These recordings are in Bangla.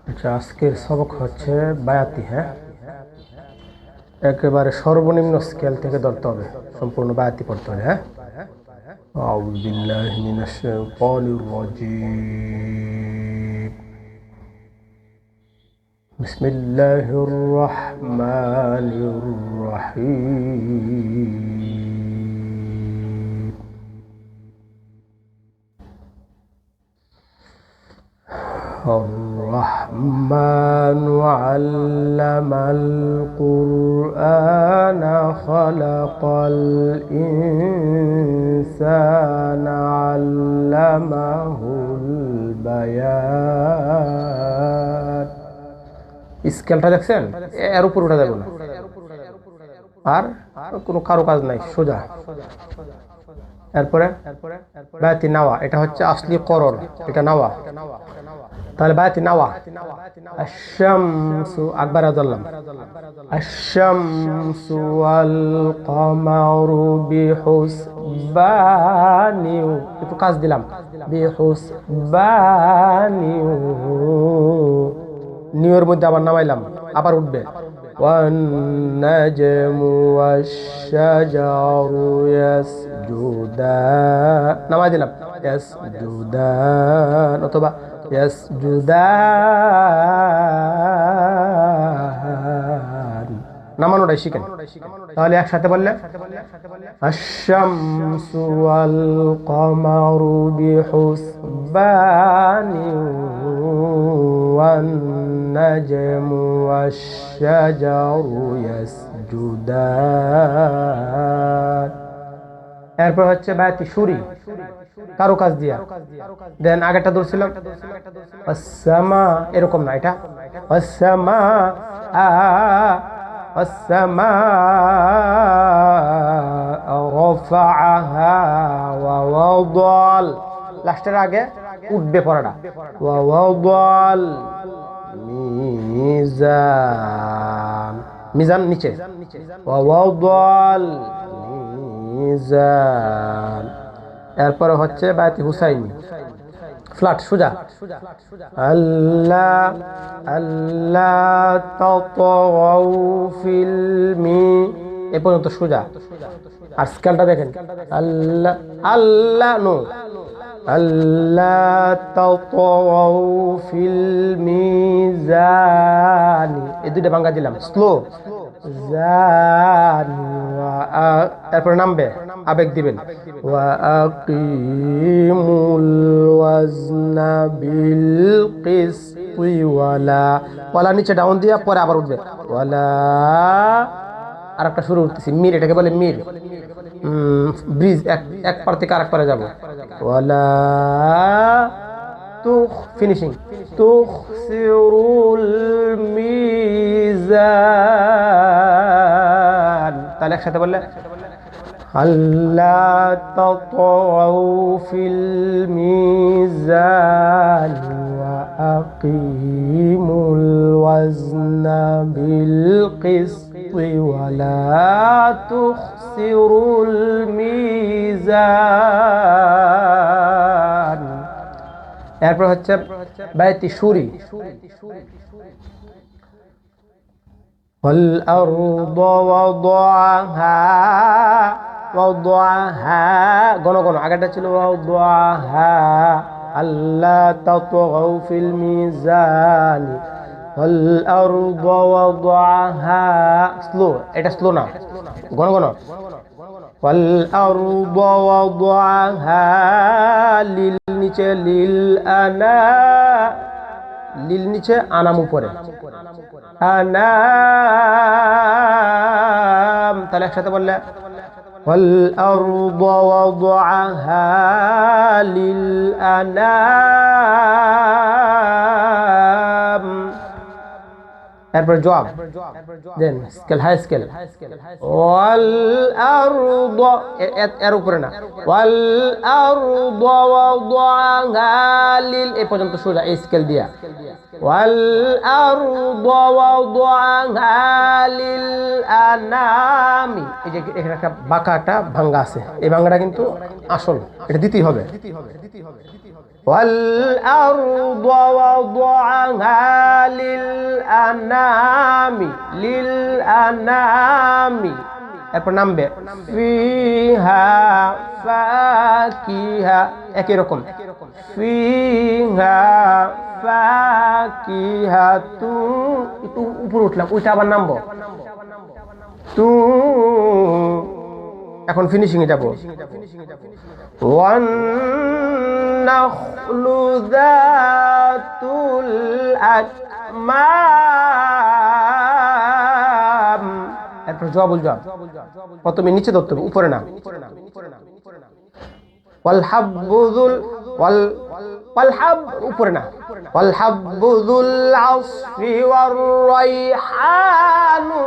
আচ্ছা, আজকের সবক হচ্ছে বায়াতি। হ্যাঁ, একেবারে সর্বনিম্ন স্কেল থেকে ধরতে হবে, সম্পূর্ণ বায়াতি পড়তে হবে। হ্যাঁ, আউযু বিল্লাহি মিনাশ শাইতানির রাজীম। বিসমিল্লাহির রহমানির রহিম। الرحمن علم القرآن خلق الإنسان علمه البيان। স্কেলটা দেখছেন? এর উপর উঠা যাবে না, আর কোনো কারো কাজ নাই, সোজা। এরপরে বায়াতি নাওয়া, এটা হচ্ছে আসলি করর, এটা নাওয়া। তাহলে বায়াতি নাওয়া, আশ-শামসু আকবার ধরলাম, আশ-শামসু ওয়াল কমারু বিহুসবানি, একটু কাজ দিলাম, বিহুসবানি, নিয়র মধ্যে আবার নামাইলাম, আবার উঠবে। والنجم والشجر يسجدان, নামাই দিলাম, يسجدان অথবা يسجدان, নামানোটাই শিখেন। তাহলে একসাথে বললে আশ-শামসু ওয়াল কমারু বিহুসবানি ওয়ান নাজমু ওয়াশ-শাজারু ইয়াসজুদান। এরপর হচ্ছে বায়াতি সুরি, কারো কাজ দিয়া। দেন আগেরটা ধরছিলাম আস-সামা, এরকম না, এটা আস-সামা রাফাআহা ওয়া ওয়াদাল, লাস্টের আগে উঠবে পড়াটা, ওয়া ওয়াদাল মিজান, মিজান নিচে, ওয়া ওয়াদাল মিজান। এরপরে হচ্ছে বায়াতি হুসাইনি, ফ্ল্যাট সোজা, আল্লাহ আল্লাহ তাতাগাউ ফিল মি, এ পর্যন্ত সোজা। আর স্কেলটা দেখেন, আল্লাহ আল্লাহ নো, আল্লাহ তাতাগাউ ফিল মিজানি, এই দুইটা ভাঙা দিলাম, স্লো জানি। তারপরে নামবে, আবেগ দিবেন, ওয়া আকিমুল ওয়াজনা বিল কিসতি ওয়ালা, ওয়ালা নিচে ডাউন দিয়া পরে আবার উঠবে, ওয়ালা। আর একটা শুরু উঠতেছি, মির, এটাকে বলে মির, ব্রিজ, এক পার থেকে আরেক পারে যাব, ওয়ালা তুখ, ফিনিশিং, তুখসিরুল মিজান। তাহলে একসাথে বললে আল্লাহ তাতাগাউ ফিল মিজান ওয়া আকিমুল ওয়াজনা বিল কিসতি ওয়া লা তুখসিরুল মিজান। এরপর হচ্ছে বায়াতি সুরি, والأرض وضعها وضعها, গণ গণ, আগেরটা ছিল وضعها, আল্লাহ তাতাগাউ ফিল মিজানি, والأرض وضعها, স্লো, এটা স্লো না, গণ গণ, والأرض وضعها লিল নিচে, লিল আনা, লিল নিচে, আনাম উপরে, আনাম। তাহলে একসাথে বললে والأرض وضعها للأنام। এরপর জবাব দেন, স্কেল, হাই স্কেল, ওয়াল আরদ, এর উপরে না, ওয়াল আরদ ওয়াদাহা লিল, এই পর্যন্ত সোজা, এই স্কেল দিয়া, ওয়াল আরদ ওয়াদাহা লিল আনামি। এই যে এখানে একটা বাঁকা, একটা ভাঙ্গা আছে, এই ভাঙ্গাটা কিন্তু আসল, এটা দিতেই হবে। والأرض وضعها লিল আনামি, লিল আনামি, এরপর নামবে ফিহা ফাকিহা, একই রকম ফিহা ফাকিহাতু, একটু উপরে উঠলাম, ওইটা আবার নামবো তু, এখন ফিনিশিং এ যাবো ওয়ান নাখলু যাতুল আকমাম, এরপর জবাবুল জবাব, প্রথমে নিচে ধরতে হবে, উপরে না। ওয়াল হাব্বুযুল ওয়াল ওয়াল হাব, উপরে না। ওয়াল হাব্বুযুল আসফি ওয়ার রাইহানু,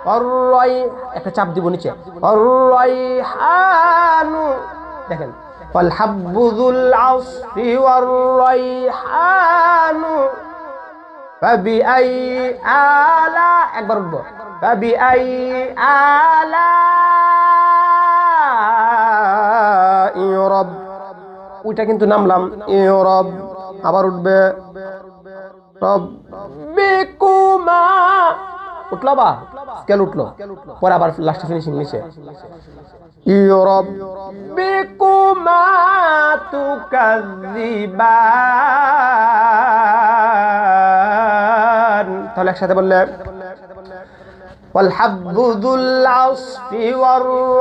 ওয়ার রাই, একটা চাপ দিব নিচে, ওয়ার রাইহানু, দেখেন ওয়াল হাব্বুযুল আসফি ওয়ার রাইহানু ফাবি আই আলা, একবার উঠবো ফাবি আই আলা ইউরব, ওইটা কিন্তু নামলাম ইউরব, আবার উঠবে রব্বিকুমা, উঠলো বা স্কেল উঠলো, পরে আবার লাস্ট ফিনিশিং নিচে ইউরব্বিকুমা তুকাযযিবান, তাহলে একসাথে বললে والحب ذو العصف والريحان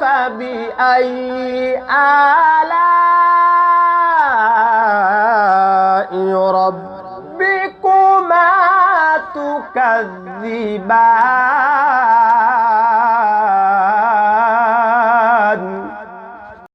فبأي آلاء ربكما تكذبان